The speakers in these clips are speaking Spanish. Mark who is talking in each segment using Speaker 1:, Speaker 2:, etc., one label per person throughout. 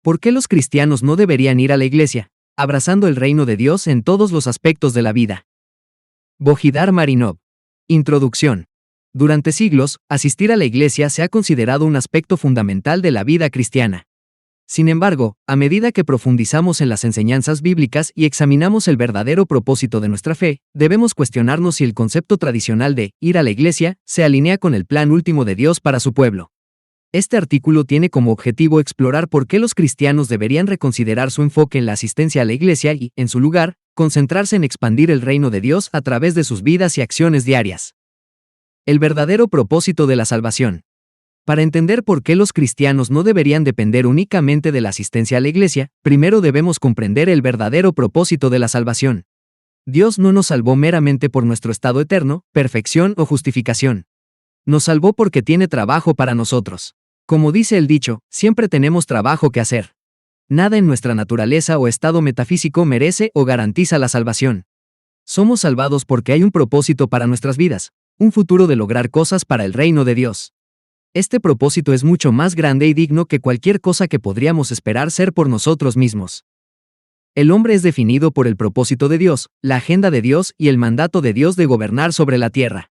Speaker 1: ¿Por qué los cristianos no deberían ir a la iglesia, abrazando el reino de Dios en todos los aspectos de la vida? Bojidar Marinov. Introducción. Durante siglos, asistir a la iglesia se ha considerado un aspecto fundamental de la vida cristiana. Sin embargo, a medida que profundizamos en las enseñanzas bíblicas y examinamos el verdadero propósito de nuestra fe, debemos cuestionarnos si el concepto tradicional de ir a la iglesia se alinea con el plan último de Dios para su pueblo. Este artículo tiene como objetivo explorar por qué los cristianos deberían reconsiderar su enfoque en la asistencia a la iglesia y, en su lugar, concentrarse en expandir el reino de Dios a través de sus vidas y acciones diarias. El verdadero propósito de la salvación. Para entender por qué los cristianos no deberían depender únicamente de la asistencia a la iglesia, primero debemos comprender el verdadero propósito de la salvación. Dios no nos salvó meramente por nuestro estado eterno, perfección o justificación. Nos salvó porque tiene trabajo para nosotros. Como dice el dicho, siempre tenemos trabajo que hacer. Nada en nuestra naturaleza o estado metafísico merece o garantiza la salvación. Somos salvados porque hay un propósito para nuestras vidas, un futuro de lograr cosas para el reino de Dios. Este propósito es mucho más grande y digno que cualquier cosa que podríamos esperar ser por nosotros mismos. El hombre es definido por el propósito de Dios, la agenda de Dios y el mandato de Dios de gobernar sobre la tierra.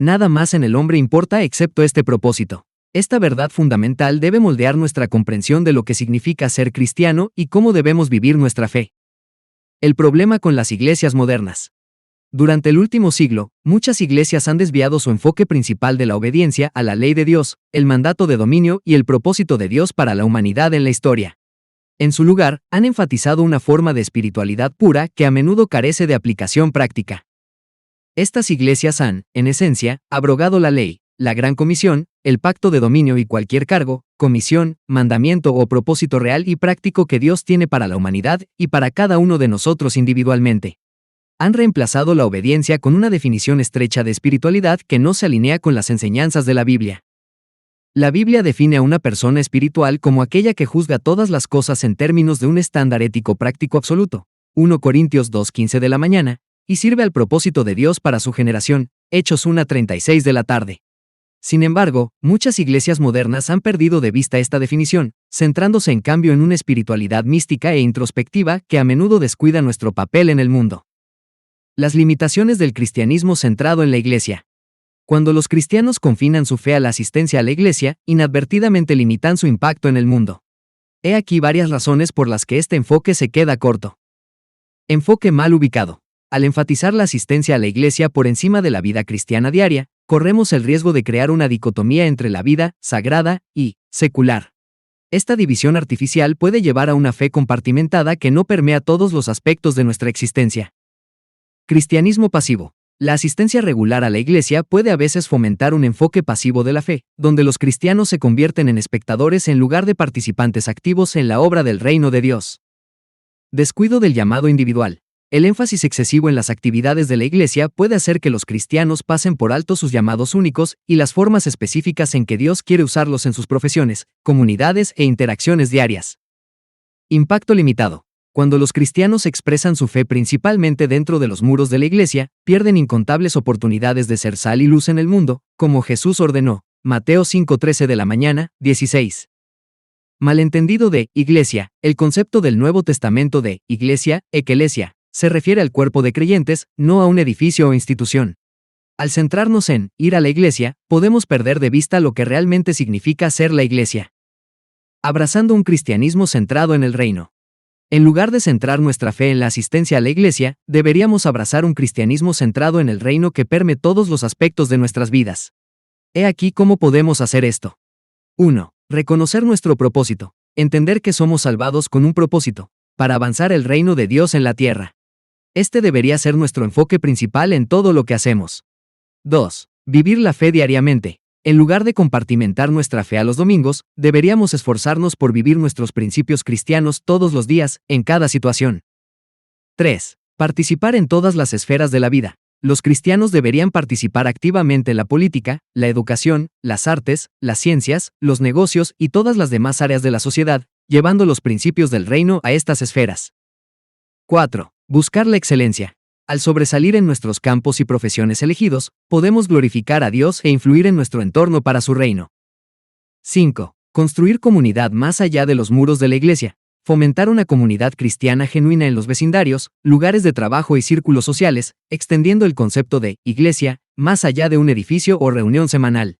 Speaker 1: Nada más en el hombre importa excepto este propósito. Esta verdad fundamental debe moldear nuestra comprensión de lo que significa ser cristiano y cómo debemos vivir nuestra fe. El problema con las iglesias modernas. Durante el último siglo, muchas iglesias han desviado su enfoque principal de la obediencia a la ley de Dios, el mandato de dominio y el propósito de Dios para la humanidad en la historia. En su lugar, han enfatizado una forma de espiritualidad pura que a menudo carece de aplicación práctica. Estas iglesias han, en esencia, abrogado la ley, la Gran Comisión, el pacto de dominio y cualquier cargo, comisión, mandamiento o propósito real y práctico que Dios tiene para la humanidad y para cada uno de nosotros individualmente. Han reemplazado la obediencia con una definición estrecha de espiritualidad que no se alinea con las enseñanzas de la Biblia. La Biblia define a una persona espiritual como aquella que juzga todas las cosas en términos de un estándar ético práctico absoluto, 1 Corintios 2:15 de la mañana, y sirve al propósito de Dios para su generación, Hechos 1:36 de la tarde. Sin embargo, muchas iglesias modernas han perdido de vista esta definición, centrándose en cambio en una espiritualidad mística e introspectiva que a menudo descuida nuestro papel en el mundo. Las limitaciones del cristianismo centrado en la iglesia. Cuando los cristianos confinan su fe a la asistencia a la iglesia, inadvertidamente limitan su impacto en el mundo. He aquí varias razones por las que este enfoque se queda corto. Enfoque mal ubicado. Al enfatizar la asistencia a la iglesia por encima de la vida cristiana diaria, corremos el riesgo de crear una dicotomía entre la vida sagrada y secular. Esta división artificial puede llevar a una fe compartimentada que no permea todos los aspectos de nuestra existencia. Cristianismo pasivo. La asistencia regular a la iglesia puede a veces fomentar un enfoque pasivo de la fe, donde los cristianos se convierten en espectadores en lugar de participantes activos en la obra del reino de Dios. Descuido del llamado individual. El énfasis excesivo en las actividades de la iglesia puede hacer que los cristianos pasen por alto sus llamados únicos y las formas específicas en que Dios quiere usarlos en sus profesiones, comunidades e interacciones diarias. Impacto limitado. Cuando los cristianos expresan su fe principalmente dentro de los muros de la iglesia, pierden incontables oportunidades de ser sal y luz en el mundo, como Jesús ordenó, Mateo 5:13 de la mañana, 16. Malentendido de iglesia. El concepto del Nuevo Testamento de iglesia, ekelesia, se refiere al cuerpo de creyentes, no a un edificio o institución. Al centrarnos en ir a la iglesia, podemos perder de vista lo que realmente significa ser la iglesia. Abrazando un cristianismo centrado en el reino. En lugar de centrar nuestra fe en la asistencia a la iglesia, deberíamos abrazar un cristianismo centrado en el reino que permee todos los aspectos de nuestras vidas. He aquí cómo podemos hacer esto. 1. Reconocer nuestro propósito. Entender que somos salvados con un propósito, para avanzar el reino de Dios en la tierra. Este debería ser nuestro enfoque principal en todo lo que hacemos. 2. Vivir la fe diariamente. En lugar de compartimentar nuestra fe a los domingos, deberíamos esforzarnos por vivir nuestros principios cristianos todos los días, en cada situación. 3. Participar en todas las esferas de la vida. Los cristianos deberían participar activamente en la política, la educación, las artes, las ciencias, los negocios y todas las demás áreas de la sociedad, llevando los principios del reino a estas esferas. 4. Buscar la excelencia. Al sobresalir en nuestros campos y profesiones elegidos, podemos glorificar a Dios e influir en nuestro entorno para su reino. 5. Construir comunidad más allá de los muros de la iglesia. Fomentar una comunidad cristiana genuina en los vecindarios, lugares de trabajo y círculos sociales, extendiendo el concepto de iglesia más allá de un edificio o reunión semanal.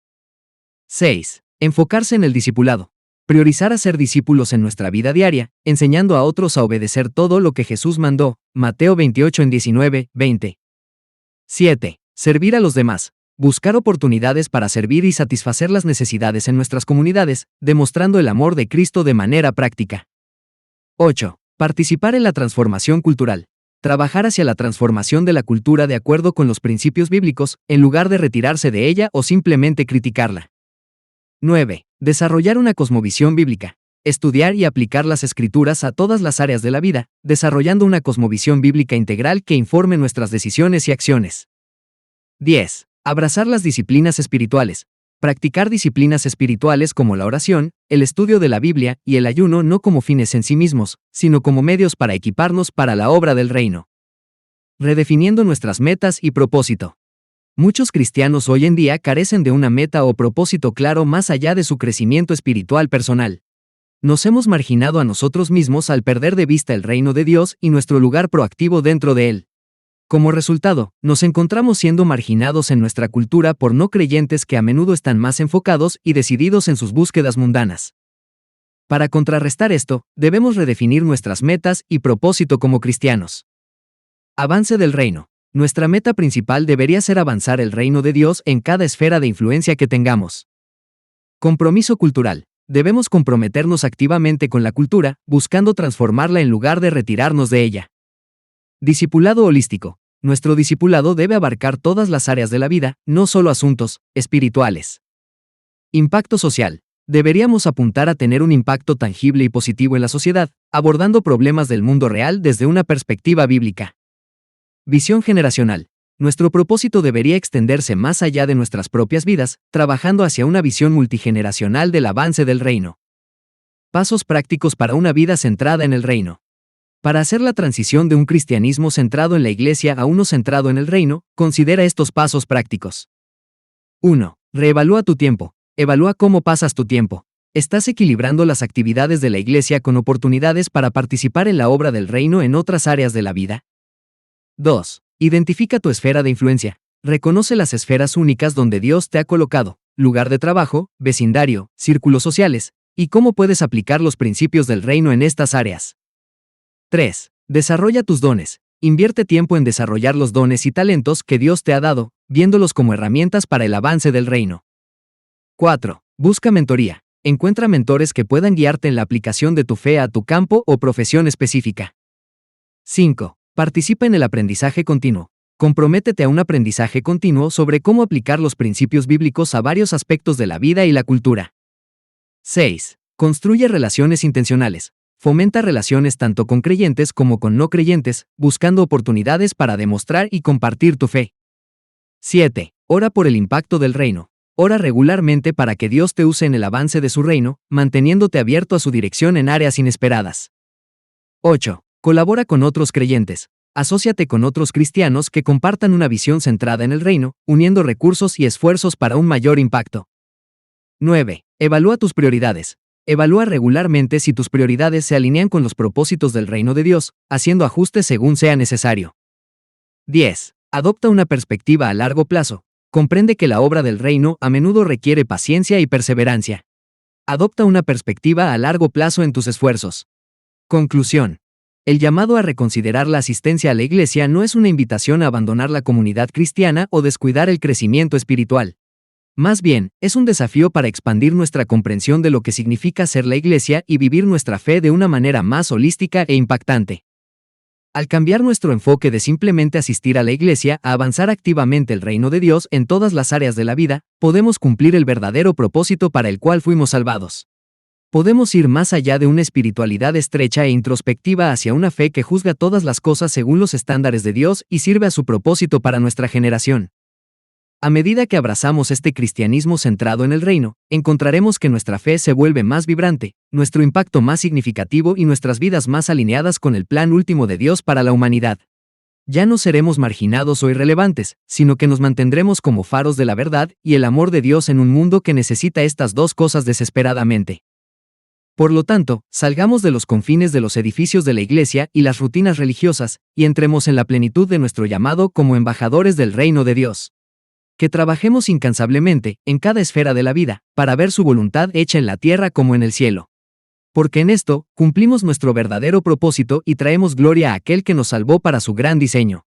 Speaker 1: 6. Enfocarse en el discipulado. Priorizar a ser discípulos en nuestra vida diaria, enseñando a otros a obedecer todo lo que Jesús mandó. Mateo 28:19-20. 7. Servir a los demás. Buscar oportunidades para servir y satisfacer las necesidades en nuestras comunidades, demostrando el amor de Cristo de manera práctica. 8. Participar en la transformación cultural. Trabajar hacia la transformación de la cultura de acuerdo con los principios bíblicos, en lugar de retirarse de ella o simplemente criticarla. 9. Desarrollar una cosmovisión bíblica. Estudiar y aplicar las Escrituras a todas las áreas de la vida, desarrollando una cosmovisión bíblica integral que informe nuestras decisiones y acciones. 10. Abrazar las disciplinas espirituales. Practicar disciplinas espirituales como la oración, el estudio de la Biblia y el ayuno no como fines en sí mismos, sino como medios para equiparnos para la obra del reino. Redefiniendo nuestras metas y propósito. Muchos cristianos hoy en día carecen de una meta o propósito claro más allá de su crecimiento espiritual personal. Nos hemos marginado a nosotros mismos al perder de vista el reino de Dios y nuestro lugar proactivo dentro de él. Como resultado, nos encontramos siendo marginados en nuestra cultura por no creyentes que a menudo están más enfocados y decididos en sus búsquedas mundanas. Para contrarrestar esto, debemos redefinir nuestras metas y propósito como cristianos. Avance del reino. Nuestra meta principal debería ser avanzar el reino de Dios en cada esfera de influencia que tengamos. Compromiso cultural. Debemos comprometernos activamente con la cultura, buscando transformarla en lugar de retirarnos de ella. Discipulado holístico. Nuestro discipulado debe abarcar todas las áreas de la vida, no solo asuntos espirituales. Impacto social. Deberíamos apuntar a tener un impacto tangible y positivo en la sociedad, abordando problemas del mundo real desde una perspectiva bíblica. Visión generacional. Nuestro propósito debería extenderse más allá de nuestras propias vidas, trabajando hacia una visión multigeneracional del avance del reino. Pasos prácticos para una vida centrada en el reino. Para hacer la transición de un cristianismo centrado en la iglesia a uno centrado en el reino, considera estos pasos prácticos. 1. Reevalúa tu tiempo. Evalúa cómo pasas tu tiempo. ¿Estás equilibrando las actividades de la iglesia con oportunidades para participar en la obra del reino en otras áreas de la vida? 2. Identifica tu esfera de influencia. Reconoce las esferas únicas donde Dios te ha colocado, lugar de trabajo, vecindario, círculos sociales, y cómo puedes aplicar los principios del reino en estas áreas. 3. Desarrolla tus dones. Invierte tiempo en desarrollar los dones y talentos que Dios te ha dado, viéndolos como herramientas para el avance del reino. 4. Busca mentoría. Encuentra mentores que puedan guiarte en la aplicación de tu fe a tu campo o profesión específica. 5. Participa en el aprendizaje continuo. Comprométete a un aprendizaje continuo sobre cómo aplicar los principios bíblicos a varios aspectos de la vida y la cultura. 6. Construye relaciones intencionales. Fomenta relaciones tanto con creyentes como con no creyentes, buscando oportunidades para demostrar y compartir tu fe. 7. Ora por el impacto del reino. Ora regularmente para que Dios te use en el avance de su reino, manteniéndote abierto a su dirección en áreas inesperadas. 8. Colabora con otros creyentes. Asóciate con otros cristianos que compartan una visión centrada en el reino, uniendo recursos y esfuerzos para un mayor impacto. 9. Evalúa tus prioridades. Evalúa regularmente si tus prioridades se alinean con los propósitos del reino de Dios, haciendo ajustes según sea necesario. 10. Adopta una perspectiva a largo plazo. Comprende que la obra del reino a menudo requiere paciencia y perseverancia. Adopta una perspectiva a largo plazo en tus esfuerzos. Conclusión. El llamado a reconsiderar la asistencia a la iglesia no es una invitación a abandonar la comunidad cristiana o descuidar el crecimiento espiritual. Más bien, es un desafío para expandir nuestra comprensión de lo que significa ser la iglesia y vivir nuestra fe de una manera más holística e impactante. Al cambiar nuestro enfoque de simplemente asistir a la iglesia a avanzar activamente el reino de Dios en todas las áreas de la vida, podemos cumplir el verdadero propósito para el cual fuimos salvados. Podemos ir más allá de una espiritualidad estrecha e introspectiva hacia una fe que juzga todas las cosas según los estándares de Dios y sirve a su propósito para nuestra generación. A medida que abrazamos este cristianismo centrado en el reino, encontraremos que nuestra fe se vuelve más vibrante, nuestro impacto más significativo y nuestras vidas más alineadas con el plan último de Dios para la humanidad. Ya no seremos marginados o irrelevantes, sino que nos mantendremos como faros de la verdad y el amor de Dios en un mundo que necesita estas dos cosas desesperadamente. Por lo tanto, salgamos de los confines de los edificios de la Iglesia y las rutinas religiosas, y entremos en la plenitud de nuestro llamado como embajadores del reino de Dios. Que trabajemos incansablemente, en cada esfera de la vida, para ver su voluntad hecha en la tierra como en el cielo. Porque en esto, cumplimos nuestro verdadero propósito y traemos gloria a aquel que nos salvó para su gran diseño.